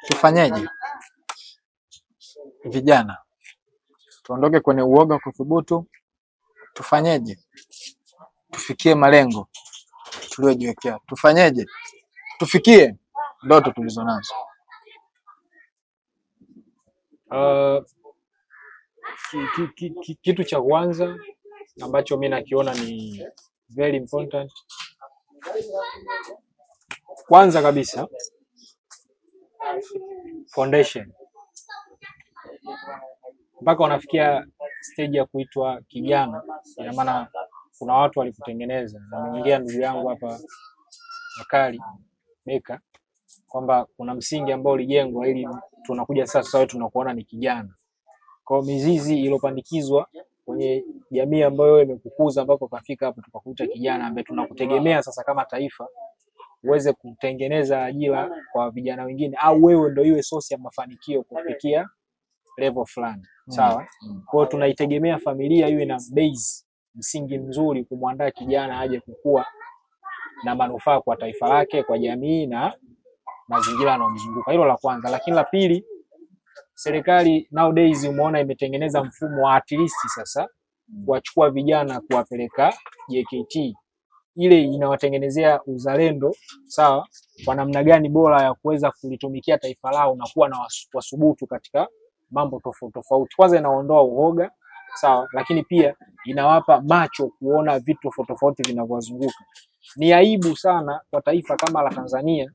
Tufanyeje? Vijana tuondoke kwenye uoga kuthubutu. Tufanyeje? Tufikie malengo tuliojiwekea. Tufanyeje? Tufikie ndoto tulizonazo. Kitu cha kwanza ambacho mimi nakiona ni very important, kwanza kabisa foundation. Mpaka unafikia stage ya kuitwa kijana, ina maana kuna watu walikutengeneza. Nimeongea ndugu yangu hapa Bakari Beka kwamba kuna msingi ambao ulijengwa ili tunakuja sasa wewe tunakuona ni kijana. Kwa mizizi iliyopandikizwa kwenye jamii ambayo imekukuza ambako kafika hapo tukakuta kijana ambaye tunakutegemea sasa kama taifa uweze kutengeneza ajira kwa vijana wengine, au wewe ndio iwe source ya mafanikio kufikia level fulani. Sawa? Kwa hiyo tunaitegemea familia iwe na base, msingi mzuri kumwandaa kijana aje kukua na manufaa kwa taifa lake, kwa jamii na mazingira yanayomzunguka. Hilo la kwanza. Lakini la pili, serikali nowadays umeona imetengeneza mfumo wa at least sasa kuwachukua vijana kuwapeleka JKT. Ile inawatengenezea uzalendo, sawa, kwa namna gani bora ya kuweza kulitumikia taifa lao na kuwa na wasubutu katika mambo tofauti tofauti. Kwanza inaondoa uoga, sawa, lakini pia inawapa macho kuona vitu tofauti tofauti vinavyozunguka. Ni aibu sana kwa taifa kama la Tanzania,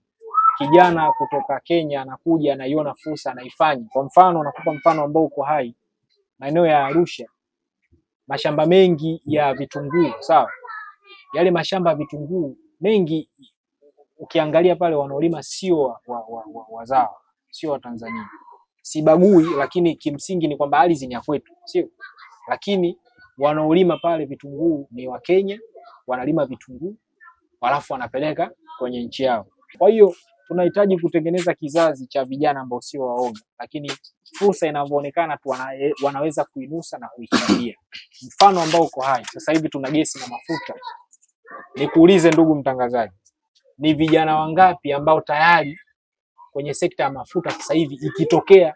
kijana kutoka Kenya anakuja anaiona fursa anaifanya. Kwa mfano, nakupa mfano ambao uko hai, maeneo ya Arusha, mashamba mengi ya vitunguu, sawa. Yale mashamba ya vitunguu mengi ukiangalia pale wanaolima sio wazao, sio wa Tanzania. Sibagui, lakini kimsingi ni kwamba ardhi ni ya kwetu, sio? Lakini wanaolima pale vitunguu ni wa Kenya, wanalima vitunguu alafu wanapeleka kwenye nchi yao. Kwa hiyo tunahitaji kutengeneza kizazi cha vijana ambao sio waoga, lakini fursa inavyoonekana tu wanaweza kuinusa na kuikimbia. Mfano ambao uko hai, sasa hivi tuna gesi na mafuta. Nikuulize ndugu mtangazaji, ni vijana wangapi ambao tayari kwenye sekta ya mafuta sasa hivi ikitokea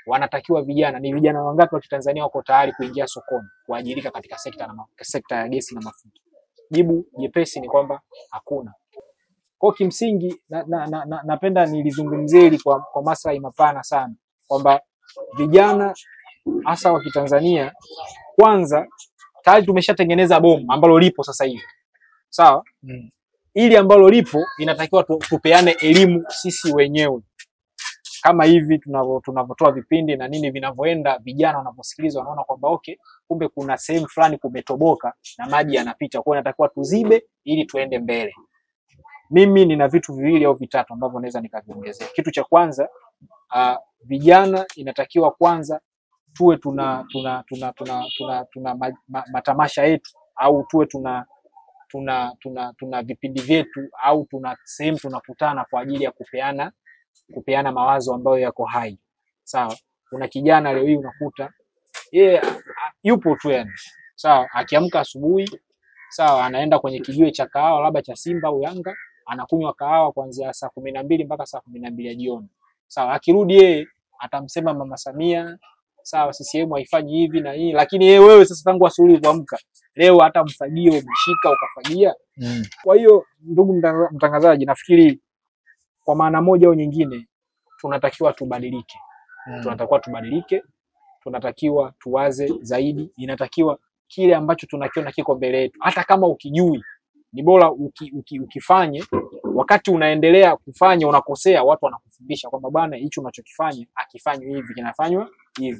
wanatakiwa vijana, ni vijana wangapi wa Tanzania wako tayari kuingia sokoni kuajirika katika sekta ya gesi na mafuta? Jibu jepesi ni kwamba hakuna. Kwa kimsingi napenda nilizungumzie hili kwa maslahi mapana sana, kwamba vijana hasa wa Kitanzania kwanza tayari tumeshatengeneza bomu ambalo lipo sasa hivi. Sawa? Ili ambalo lipo inatakiwa tupeane elimu sisi wenyewe. Kama hivi tunavyotoa vipindi na nini vinavyoenda, vijana wanaposikiliza wanaona kwamba okay, kumbe kuna sehemu fulani kumetoboka na maji yanapita. Kwa hiyo inatakiwa tuzibe ili tuende mbele. Mimi nina vitu viwili au vitatu ambavyo naweza nikaviongezea. Kitu cha kwanza, vijana inatakiwa kwanza tuwe tuna matamasha yetu, au tuwe tuna vipindi vyetu, au tuna sehemu tunakutana kwa ajili ya kupeana mawazo ambayo yako hai. Sawa? Kuna kijana leo hii unakuta yupo tu yani. Sawa, akiamka asubuhi, sawa, anaenda kwenye kijiwe cha kahawa labda cha Simba au Yanga, anakunywa kahawa kuanzia saa 12 mpaka saa 12 ya jioni. Sawa, akirudi yeye atamsema Mama Samia, sawa, CCM haifanyi hivi na hii, lakini wewe sasa tangu asubuhi ulipoamka, leo hata mfagio umeshika ukafagia. Kwa hiyo ndugu mtangazaji, nafikiri kwa maana moja au nyingine tunatakiwa tubadilike. Tunatakiwa tuwaze zaidi. Inatakiwa kile ambacho tunakiona kiko mbele yetu, hata kama ukijui, ni bora ukifanye. Wakati unaendelea kufanya unakosea, watu wanakufundisha kwamba bwana hicho unachokifanya akifanywa hivi kinafanywa hivi.